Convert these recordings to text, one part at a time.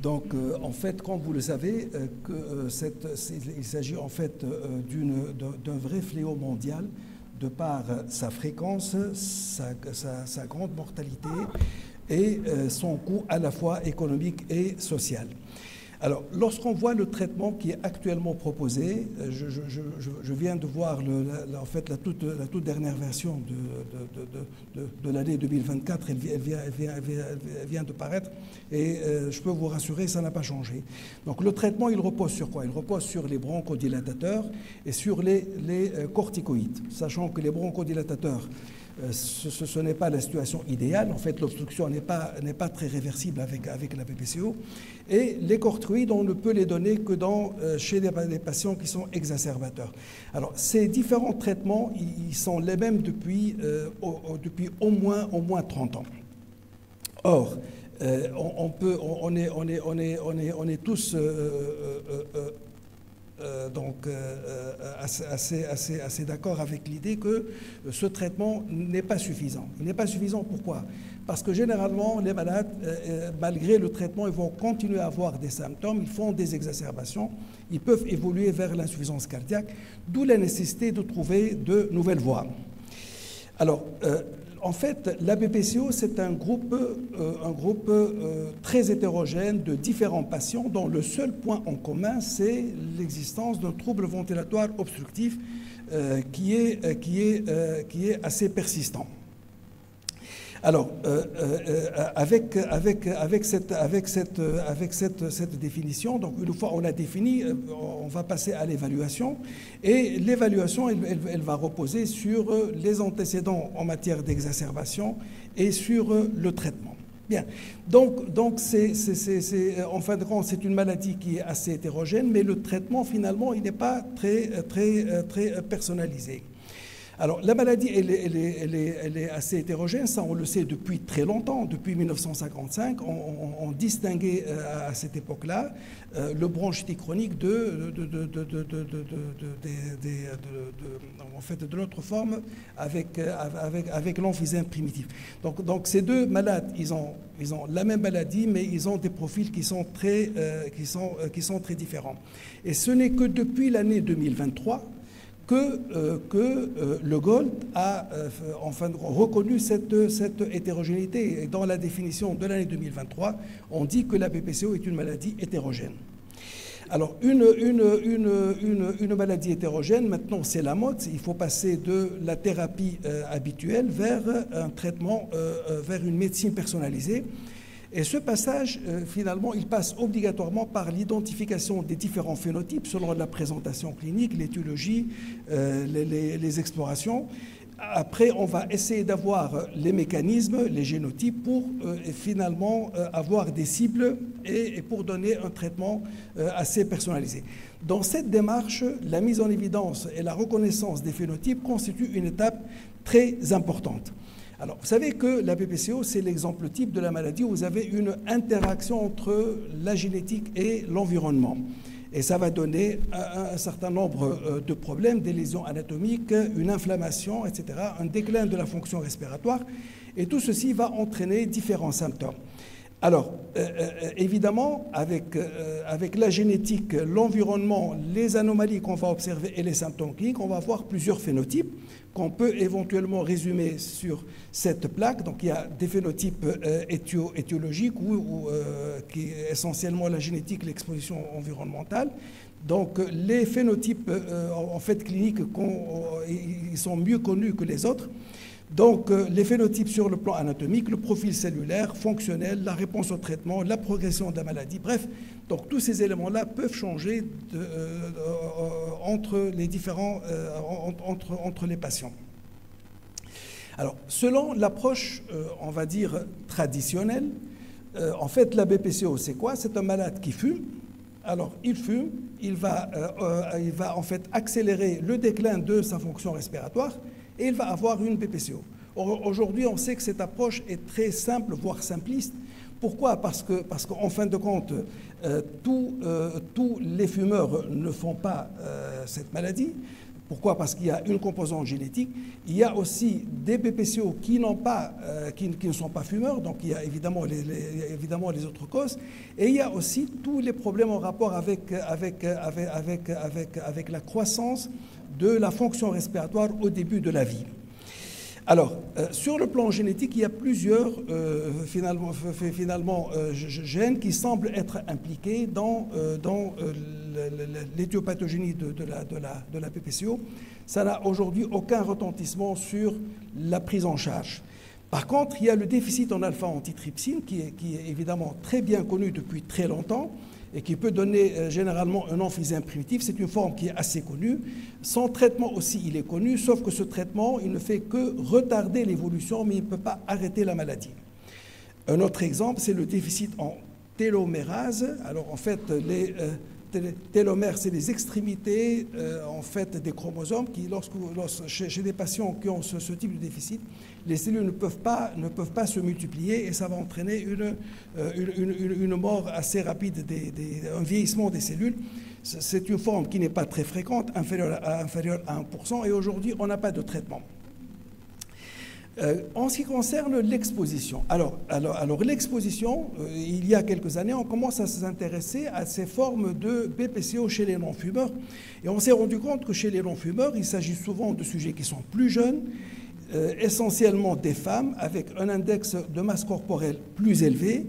Donc, en fait, comme vous le savez, il s'agit en fait d'un vrai fléau mondial de par sa fréquence, sa grande mortalité et son coût à la fois économique et social. Alors, lorsqu'on voit le traitement qui est actuellement proposé, je viens de voir en fait la toute dernière version de l'année 2024, elle vient de paraître, et je peux vous rassurer, ça n'a pas changé. Donc le traitement, il repose sur quoi? Il repose sur les bronchodilatateurs et sur les corticoïdes, sachant que les bronchodilatateurs, ce n'est pas la situation idéale. En fait, l'obstruction n'est pas très réversible avec la BPCO. Et les corticoïdes, on ne peut les donner que chez des patients qui sont exacerbateurs. Alors, ces différents traitements, ils sont les mêmes depuis au moins 30 ans. Or, on est tous assez d'accord avec l'idée que ce traitement n'est pas suffisant. Il n'est pas suffisant, pourquoi? Parce que généralement, les malades, malgré le traitement, ils vont continuer à avoir des symptômes, ils font des exacerbations, ils peuvent évoluer vers l'insuffisance cardiaque, d'où la nécessité de trouver de nouvelles voies. Alors, en fait, la BPCO, c'est un groupe très hétérogène de différents patients dont le seul point en commun, c'est l'existence d'un trouble ventilatoire obstructif qui est assez persistant. Alors, avec cette définition, donc une fois on l'a défini, on va passer à l'évaluation. Et l'évaluation, elle va reposer sur les antécédents en matière d'exacerbation et sur le traitement. Bien, donc en fin de compte, c'est une maladie qui est assez hétérogène, mais le traitement, finalement, il n'est pas très personnalisé. Alors, la maladie, elle est assez hétérogène, ça on le sait depuis très longtemps. Depuis 1955, on distinguait à cette époque-là le bronchite chronique de l'autre forme avec l'emphysème primitif. Donc ces deux malades, ils ont la même maladie, mais ils ont des profils qui sont très différents. Et ce n'est que depuis l'année 2023 que le GOLD a reconnu cette hétérogénéité. Et dans la définition de l'année 2023, on dit que la BPCO est une maladie hétérogène. Alors, une maladie hétérogène, maintenant, c'est la mode. Il faut passer de la thérapie habituelle vers un traitement, vers une médecine personnalisée. Et ce passage, finalement, il passe obligatoirement par l'identification des différents phénotypes selon la présentation clinique, l'étiologie, les explorations. Après, on va essayer d'avoir les mécanismes, les génotypes pour finalement avoir des cibles et pour donner un traitement assez personnalisé. Dans cette démarche, la mise en évidence et la reconnaissance des phénotypes constituent une étape très importante. Alors, vous savez que la BPCO, c'est l'exemple type de la maladie où vous avez une interaction entre la génétique et l'environnement. Et ça va donner un certain nombre de problèmes, des lésions anatomiques, une inflammation, etc., un déclin de la fonction respiratoire. Et tout ceci va entraîner différents symptômes. Alors, évidemment, avec la génétique, l'environnement, les anomalies qu'on va observer et les symptômes cliniques, on va avoir plusieurs phénotypes qu'on peut éventuellement résumer sur cette plaque. Donc, il y a des phénotypes étiologiques qui est essentiellement la génétique, l'exposition environnementale. Donc, les phénotypes en fait cliniques, ils sont mieux connus que les autres. Donc, les phénotypes sur le plan anatomique, le profil cellulaire, fonctionnel, la réponse au traitement, la progression de la maladie, bref. Donc, tous ces éléments-là peuvent changer entre les patients. Alors, selon l'approche, on va dire, traditionnelle, en fait, la BPCO, c'est quoi? C'est un malade qui fume. Alors, il fume, il va en fait accélérer le déclin de sa fonction respiratoire, et il va avoir une BPCO. Aujourd'hui, on sait que cette approche est très simple, voire simpliste. Pourquoi? Parce qu'en fin de compte, tous les fumeurs ne font pas cette maladie. Pourquoi? Parce qu'il y a une composante génétique. Il y a aussi des BPCO qui ne sont pas fumeurs, donc il y a évidemment les autres causes. Et il y a aussi tous les problèmes en rapport avec la croissance de la fonction respiratoire au début de la vie. Alors, sur le plan génétique, il y a plusieurs gènes qui semblent être impliqués dans l'éthiopathogénie de la PPCO. Ça n'a aujourd'hui aucun retentissement sur la prise en charge. Par contre, il y a le déficit en alpha-antitrypsine qui est évidemment très bien connu depuis très longtemps et qui peut donner généralement un emphysème primitif. C'est une forme qui est assez connue. Son traitement aussi, il est connu, sauf que ce traitement, il ne fait que retarder l'évolution, mais il ne peut pas arrêter la maladie. Un autre exemple, c'est le déficit en télomérase. Alors, en fait, les télomères, c'est les extrémités en fait, des chromosomes qui, chez des patients qui ont ce type de déficit, les cellules ne peuvent pas se multiplier et ça va entraîner une mort assez rapide, un vieillissement des cellules. C'est une forme qui n'est pas très fréquente, inférieure à 1%, et aujourd'hui, on n'a pas de traitement. En ce qui concerne l'exposition, alors l'exposition, il y a quelques années, on commence à s'intéresser à ces formes de BPCO chez les non-fumeurs. Et on s'est rendu compte que chez les non-fumeurs, il s'agit souvent de sujets qui sont plus jeunes, essentiellement des femmes, avec un index de masse corporelle plus élevé.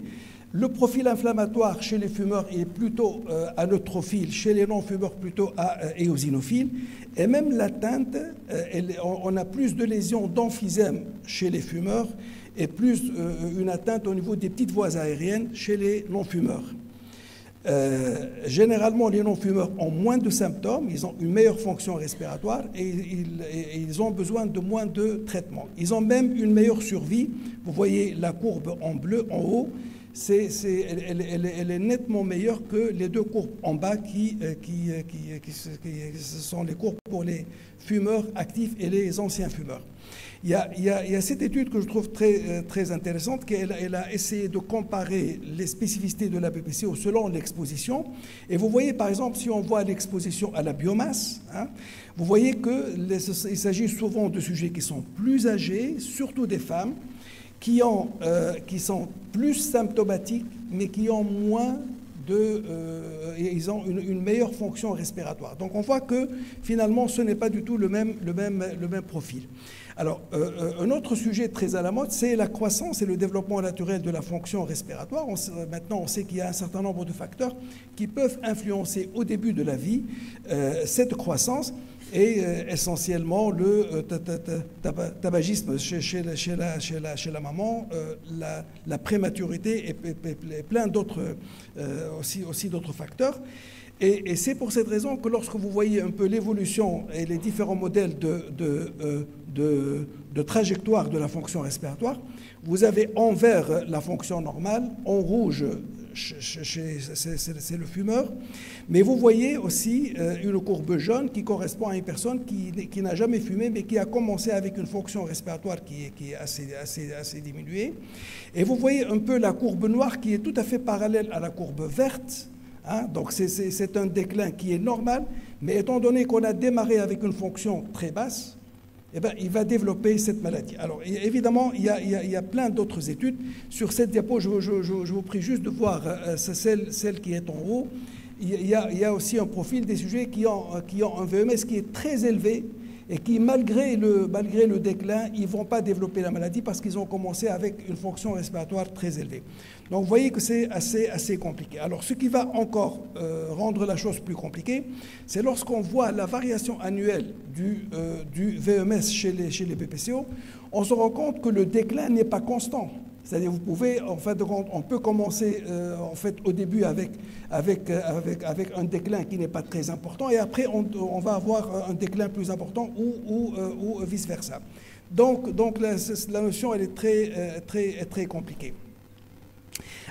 Le profil inflammatoire chez les fumeurs est plutôt à neutrophile, chez les non-fumeurs plutôt à éosinophile. Et même l'atteinte, on a plus de lésions d'emphysème chez les fumeurs et plus une atteinte au niveau des petites voies aériennes chez les non-fumeurs. Généralement, les non-fumeurs ont moins de symptômes, ils ont une meilleure fonction respiratoire et ils ont besoin de moins de traitements. Ils ont même une meilleure survie. Vous voyez la courbe en bleu en haut. Elle est nettement meilleure que les deux courbes en bas ce sont les courbes pour les fumeurs actifs et les anciens fumeurs. Il y a cette étude que je trouve très intéressante, qu'elle a essayé de comparer les spécificités de la PPCO selon l'exposition. Et vous voyez, par exemple, si on voit l'exposition à la biomasse, vous voyez qu'il s'agit souvent de sujets qui sont plus âgés, surtout des femmes, qui sont plus symptomatiques, mais qui ont moins ils ont une meilleure fonction respiratoire. Donc on voit que finalement ce n'est pas du tout le même profil. Alors un autre sujet très à la mode, c'est la croissance et le développement naturel de la fonction respiratoire. Maintenant on sait qu'il y a un certain nombre de facteurs qui peuvent influencer au début de la vie cette croissance. Et essentiellement le tabagisme chez la maman, la prématurité et plein d'autres aussi d'autres facteurs. Et c'est pour cette raison que lorsque vous voyez un peu l'évolution et les différents modèles de trajectoire de la fonction respiratoire, vous avez en vert la fonction normale, en rouge c'est le fumeur, mais vous voyez aussi une courbe jaune qui correspond à une personne qui n'a jamais fumé, mais qui a commencé avec une fonction respiratoire qui est assez diminuée. Et vous voyez un peu la courbe noire qui est tout à fait parallèle à la courbe verte. Donc c'est un déclin qui est normal, mais étant donné qu'on a démarré avec une fonction très basse, eh bien, il va développer cette maladie. Alors, évidemment, il y a plein d'autres études. Sur cette diapo, je vous prie juste de voir celle qui est en haut. Il y a aussi un profil des sujets qui ont un VMS qui est très élevé et qui, malgré le déclin, ils ne vont pas développer la maladie parce qu'ils ont commencé avec une fonction respiratoire très élevée. Donc, vous voyez que c'est assez compliqué. Alors, ce qui va encore rendre la chose plus compliquée, c'est lorsqu'on voit la variation annuelle du VMS chez les BPCO, on se rend compte que le déclin n'est pas constant. C'est-à-dire, vous pouvez, en fait, on peut commencer en fait, au début avec un déclin qui n'est pas très important, et après, on va avoir un déclin plus important ou vice-versa. Donc la notion, elle est très compliquée.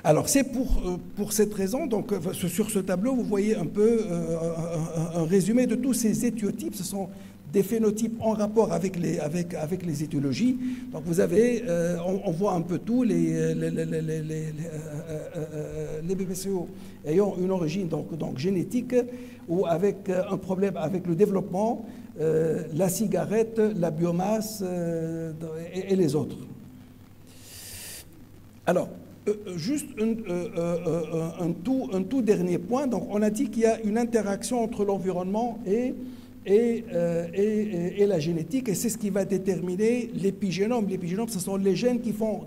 Alors, c'est pour cette raison, donc sur ce tableau, vous voyez un peu un résumé de tous ces éthiotypes. Ce sont des phénotypes en rapport avec les étiologies. Donc vous avez, on voit un peu tout, les BPCO ayant une origine donc génétique ou avec un problème avec le développement, la cigarette, la biomasse et les autres. Alors, juste un tout dernier point. Donc, on a dit qu'il y a une interaction entre l'environnement et la génétique, et c'est ce qui va déterminer l'épigénome. L'épigénome, ce sont les gènes qui vont,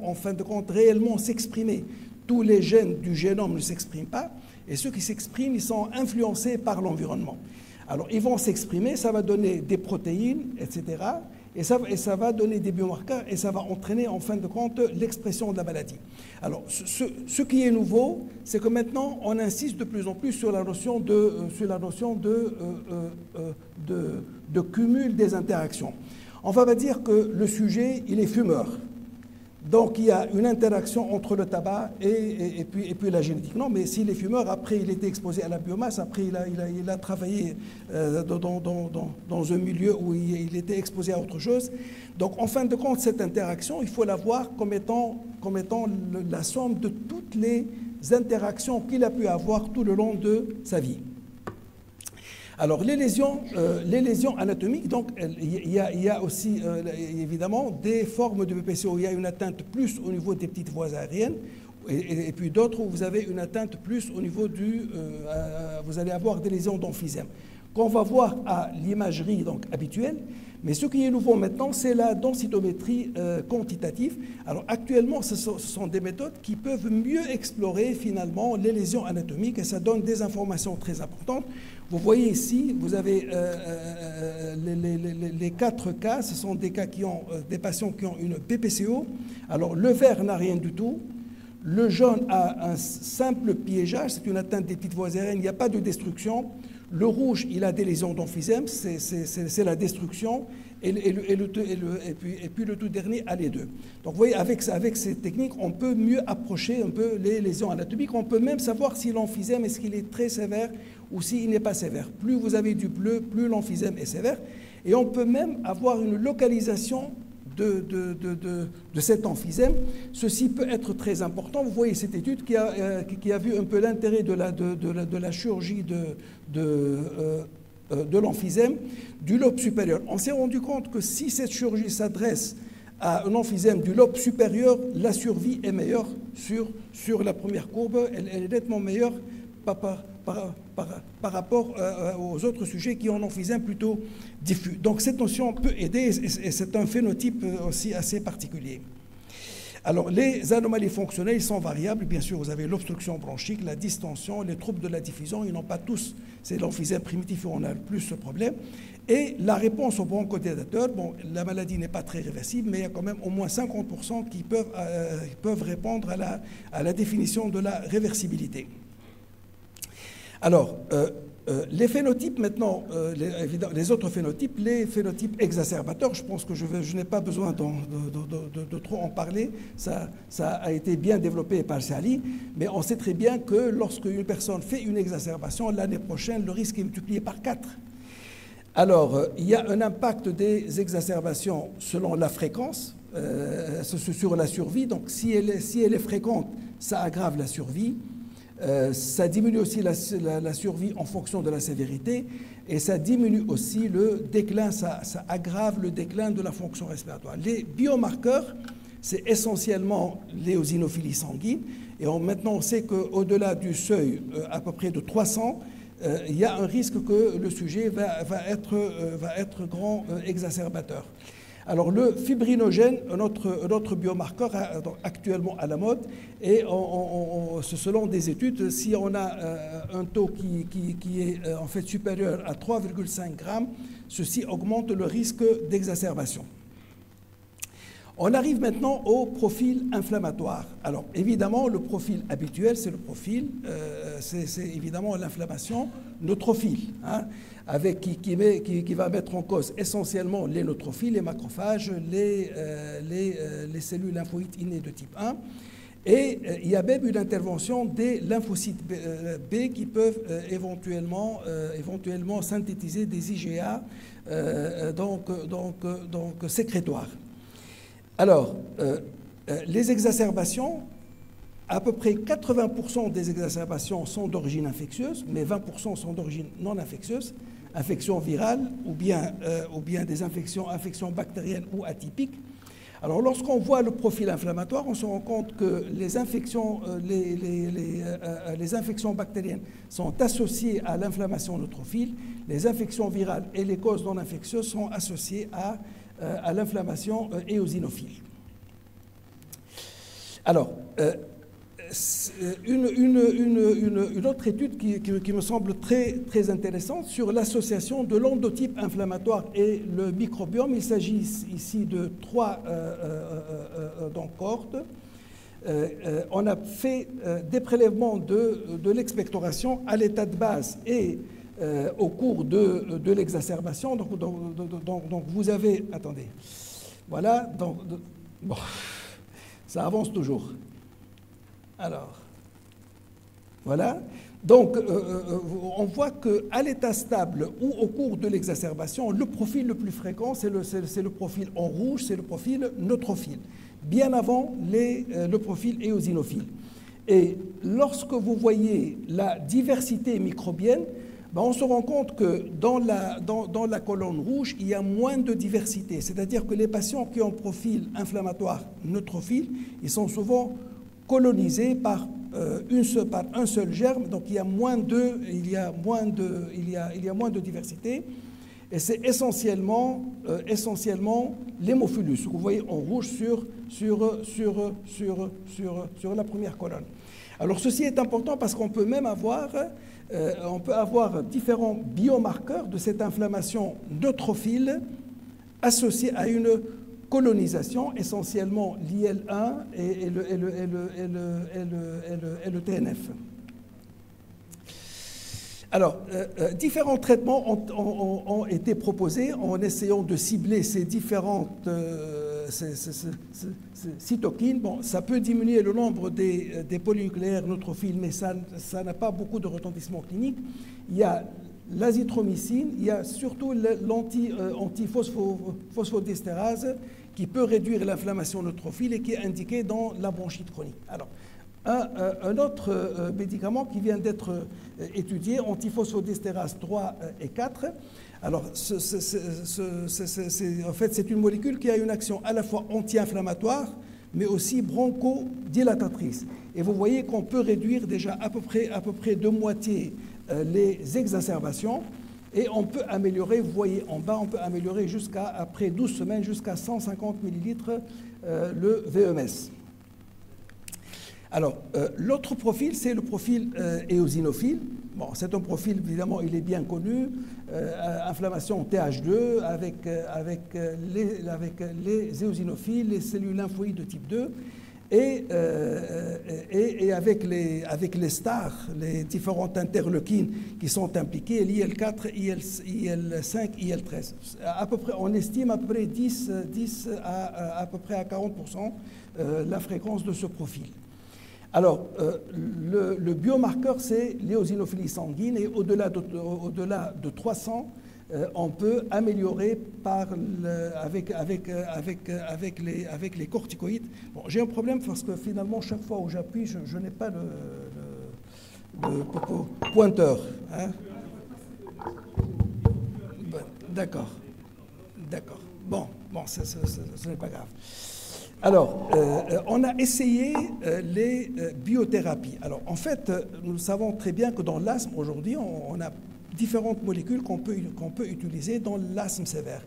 en fin de compte, réellement s'exprimer. Tous les gènes du génome ne s'expriment pas, et ceux qui s'expriment, ils sont influencés par l'environnement. Alors, ils vont s'exprimer, ça va donner des protéines, etc., et ça va donner des biomarqueurs, et ça va entraîner, en fin de compte, l'expression de la maladie. Alors, ce qui est nouveau, c'est que maintenant, on insiste de plus en plus sur la notion de cumul des interactions. On va dire que le sujet, il est fumeur. Donc, il y a une interaction entre le tabac et puis la génétique. Non, mais s'il est fumeur, après, il était exposé à la biomasse, après, il a travaillé dans un milieu où il était exposé à autre chose. Donc, en fin de compte, cette interaction, il faut la voir comme étant la somme de toutes les interactions qu'il a pu avoir tout le long de sa vie. Alors, les lésions anatomiques, donc, il y a aussi, évidemment, des formes de BPCO. Il y a une atteinte plus au niveau des petites voies aériennes, et puis d'autres où vous avez une atteinte plus au niveau vous allez avoir des lésions d'emphysème, qu'on va voir à l'imagerie donc habituelle. Mais ce qui est nouveau maintenant, c'est la densitométrie quantitative. Alors actuellement, ce sont des méthodes qui peuvent mieux explorer finalement les lésions anatomiques, et ça donne des informations très importantes. Vous voyez ici, vous avez les 4 cas, ce sont des cas des patients qui ont une BPCO. Alors le vert n'a rien du tout. Le jaune a un simple piégeage, c'est une atteinte des petites voies aériennes, il n'y a pas de destruction. Le rouge, il a des lésions d'emphysème, c'est la destruction, et puis le tout dernier a les deux. Donc vous voyez, avec ces techniques, on peut mieux approcher un peu les lésions anatomiques. On peut même savoir si l'emphysème, est-ce qu'il est très sévère ou s'il n'est pas sévère. Plus vous avez du bleu, plus l'emphysème est sévère. Et on peut même avoir une localisation de cet emphysème. Ceci peut être très important. Vous voyez cette étude qui a vu un peu l'intérêt de la chirurgie de l'emphysème du lobe supérieur. On s'est rendu compte que si cette chirurgie s'adresse à un emphysème du lobe supérieur, la survie est meilleure sur la première courbe. Elle est nettement meilleure par rapport aux autres sujets qui ont un emphysème plutôt diffus. Donc cette notion peut aider, et c'est un phénotype aussi assez particulier. Alors les anomalies fonctionnelles sont variables. Bien sûr, vous avez l'obstruction bronchique, la distension, les troubles de la diffusion. Ils n'ont pas tous, c'est l'emphysème primitif où on a le plus ce problème. Et la réponse aux bronchodilatateurs, bon, la maladie n'est pas très réversible, mais il y a quand même au moins 50% qui peuvent répondre à la définition de la réversibilité. Alors, les phénotypes maintenant, les autres phénotypes, les phénotypes exacerbateurs, je pense que je n'ai pas besoin de trop en parler, ça a été bien développé par Sally, mais on sait très bien que lorsque une personne fait une exacerbation, l'année prochaine, le risque est multiplié par 4. Alors, il y a un impact des exacerbations selon la fréquence sur la survie, donc si elle est fréquente, ça aggrave la survie. Ça diminue aussi la survie en fonction de la sévérité, et ça diminue aussi le déclin, ça aggrave le déclin de la fonction respiratoire. Les biomarqueurs, c'est essentiellement l'éosinophile sanguine, et maintenant on sait qu'au-delà du seuil à peu près de 300, il y a un risque que le sujet va être grand exacerbateur. Alors le fibrinogène, un autre biomarqueur actuellement à la mode, et selon des études, si on a un taux qui est en fait supérieur à 3,5 grammes, ceci augmente le risque d'exacerbation. On arrive maintenant au profil inflammatoire. Alors évidemment, le profil habituel, c'est le profil, c'est évidemment l'inflammation neutrophile, hein, qui va mettre en cause essentiellement les neutrophiles, les macrophages, les cellules lymphoïdes innées de type 1. Et il y a même une intervention des lymphocytes B qui peuvent éventuellement synthétiser des IgA donc sécrétoires. Alors, les exacerbations, à peu près 80% des exacerbations sont d'origine infectieuse, mais 20% sont d'origine non infectieuse, infections virales ou bien des infections bactériennes ou atypiques. Alors, lorsqu'on voit le profil inflammatoire, on se rend compte que les infections bactériennes sont associées à l'inflammation neutrophile, les infections virales et les causes non infectieuses sont associées à l'inflammation éosinophile. Alors, une autre étude qui me semble très intéressante sur l'association de l'endotype inflammatoire et le microbiome. Il s'agit ici de 3 cohortes. On a fait des prélèvements de l'expectoration à l'état de base et au cours de l'exacerbation. Donc vous avez... Attendez. Voilà. Bon, ça avance toujours. Alors, voilà. Donc, on voit qu'à l'état stable ou au cours de l'exacerbation, le profil le plus fréquent, c'est le profil en rouge, c'est le profil neutrophile, bien avant le profil éosinophile. Et lorsque vous voyez la diversité microbienne, ben on se rend compte que dans la colonne rouge, il y a moins de diversité. C'est-à-dire que les patients qui ont profil inflammatoire neutrophile, ils sont souvent colonisés par un seul germe, donc il y a moins de diversité, et c'est essentiellement l'hémophilus, que vous voyez en rouge sur la première colonne. Alors ceci est important parce qu'on peut même avoir différents biomarqueurs de cette inflammation neutrophile associée à une colonisation, essentiellement l'IL1 et le TNF. Alors, différents traitements ont été proposés en essayant de cibler ces différentes cytokines. Bon, ça peut diminuer le nombre des polynucléaires neutrophiles, mais ça n'a pas beaucoup de retentissement clinique. Il y a l'azithromycine, il y a surtout l'anti-phosphodiesterase qui peut réduire l'inflammation neutrophile et qui est indiqué dans la bronchite chronique. Alors, un autre médicament qui vient d'être étudié, anti-phosphodiesterase 3 et 4. Alors, en fait, c'est une molécule qui a une action à la fois anti-inflammatoire, mais aussi bronchodilatatrice. Et vous voyez qu'on peut réduire déjà à peu près de moitié les exacerbations, et on peut améliorer, vous voyez en bas, on peut améliorer après 12 semaines jusqu'à 150 millilitres le VMS. Alors, l'autre profil, c'est le profil éosinophile. Bon, c'est un profil, évidemment, il est bien connu, inflammation TH2 avec les éosinophiles, les cellules lymphoïdes de type 2, et avec les stars, les différentes interleukines qui sont impliquées, l'IL4, IL5, IL13. À peu près, on estime à peu près 10 à peu près à 40% la fréquence de ce profil. Alors, le biomarqueur, c'est l'éosinophilie sanguine, et au-delà de 300, on peut améliorer avec les corticoïdes. Bon, j'ai un problème parce que finalement, chaque fois où j'appuie, je n'ai pas le pointeur. Hein? D'accord. Bon, ce n'est pas grave. Alors, on a essayé les biothérapies. Alors, en fait, nous savons très bien que dans l'asthme, aujourd'hui, on a différentes molécules qu'on peut utiliser dans l'asthme sévère,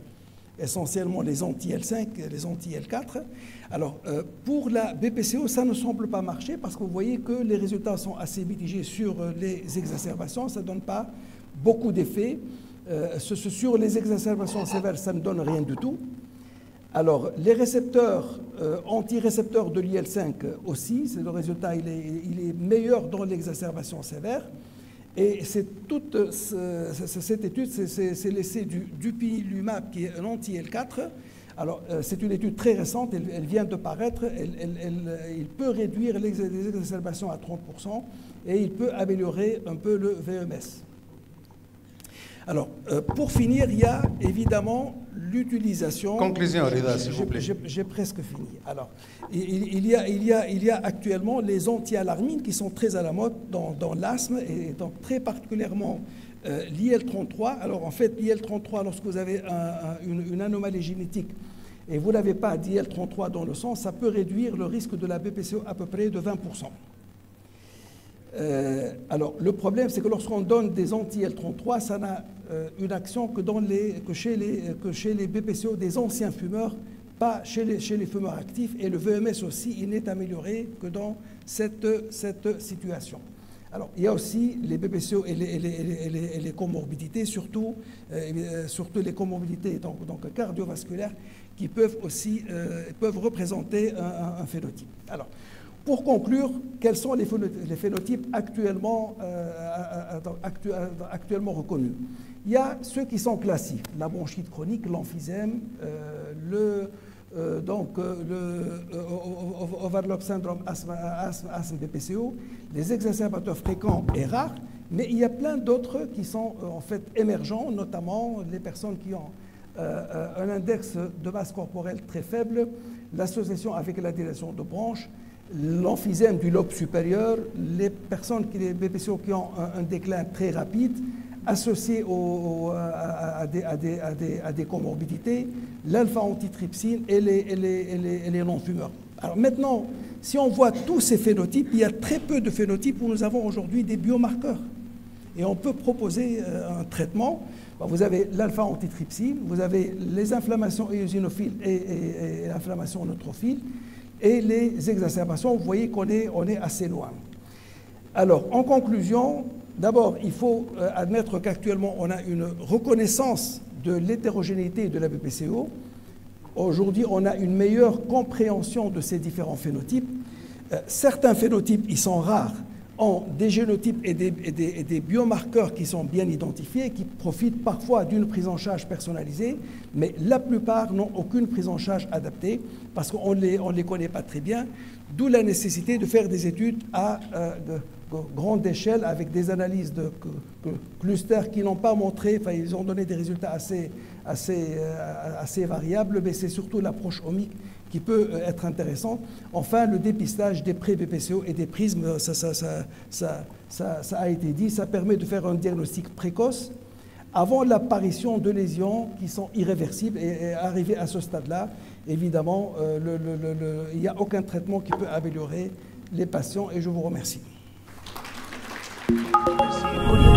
essentiellement les anti-L5 et les anti-L4. Alors, pour la BPCO, ça ne semble pas marcher parce que vous voyez que les résultats sont assez mitigés sur les exacerbations, ça ne donne pas beaucoup d'effets. Sur les exacerbations sévères, ça ne donne rien du tout. Alors, les récepteurs, antirécepteurs de l'IL5 aussi, le résultat il est meilleur dans l'exacerbation sévère. Et toute cette étude, c'est l'essai du dupilumab qui est un anti-L4. Alors, c'est une étude très récente, elle vient de paraître, il peut réduire les exacerbations à 30% et il peut améliorer un peu le VMS. Alors, pour finir, il y a évidemment l'utilisation... Conclusion, Rida, s'il vous plaît. J'ai presque fini. Alors, il y a actuellement les anti-alarmines qui sont très à la mode dans l'asthme et donc très particulièrement l'IL-33. Alors, en fait, l'IL-33, lorsque vous avez une anomalie génétique et vous n'avez pas d'IL-33 dans le sang, ça peut réduire le risque de la BPCO à peu près de 20%. Alors, le problème, c'est que lorsqu'on donne des anti-IL-33, ça n'a une action que chez les BPCO des anciens fumeurs, pas chez les fumeurs actifs. Et le VMS aussi, il n'est amélioré que dans cette situation. Alors, il y a aussi les BPCO et les comorbidités, surtout les comorbidités donc cardiovasculaires, qui peuvent aussi représenter un phénotype. Alors, pour conclure, quels sont les phénotypes actuellement reconnus? Il y a ceux qui sont classiques, la bronchite chronique, l'emphysème, le overlap syndrome, asthme BPCO, les exacerbateurs fréquents et rares, mais il y a plein d'autres qui sont en fait émergents, notamment les personnes qui ont un index de masse corporelle très faible, l'association avec la dilatation de branches, l'emphysème du lobe supérieur, les BPCO qui ont un déclin très rapide, associés à des comorbidités, l'alpha-antitrypsine et les non-fumeurs. Alors maintenant, si on voit tous ces phénotypes, il y a très peu de phénotypes où nous avons aujourd'hui des biomarqueurs. Et on peut proposer un traitement. Vous avez l'alpha-antitrypsine, vous avez les inflammations éosinophiles et l'inflammation neutrophile, et les exacerbations, vous voyez qu'on est assez loin. Alors, en conclusion, d'abord, il faut admettre qu'actuellement, on a une reconnaissance de l'hétérogénéité de la BPCO. Aujourd'hui, on a une meilleure compréhension de ces différents phénotypes. Certains phénotypes, ils sont rares, ont des génotypes et des biomarqueurs qui sont bien identifiés, qui profitent parfois d'une prise en charge personnalisée, mais la plupart n'ont aucune prise en charge adaptée parce qu'on ne les connaît pas très bien, d'où la nécessité de faire des études à grande échelle avec des analyses de clusters qui n'ont pas montré, enfin ils ont donné des résultats assez variables, mais c'est surtout l'approche omique qui peut être intéressante. Enfin, le dépistage des pré-BPCO et des prismes, ça a été dit, ça permet de faire un diagnostic précoce avant l'apparition de lésions qui sont irréversibles. Et arrivé à ce stade-là, évidemment, il n'y a aucun traitement qui peut améliorer les patients. Et je vous remercie. Merci.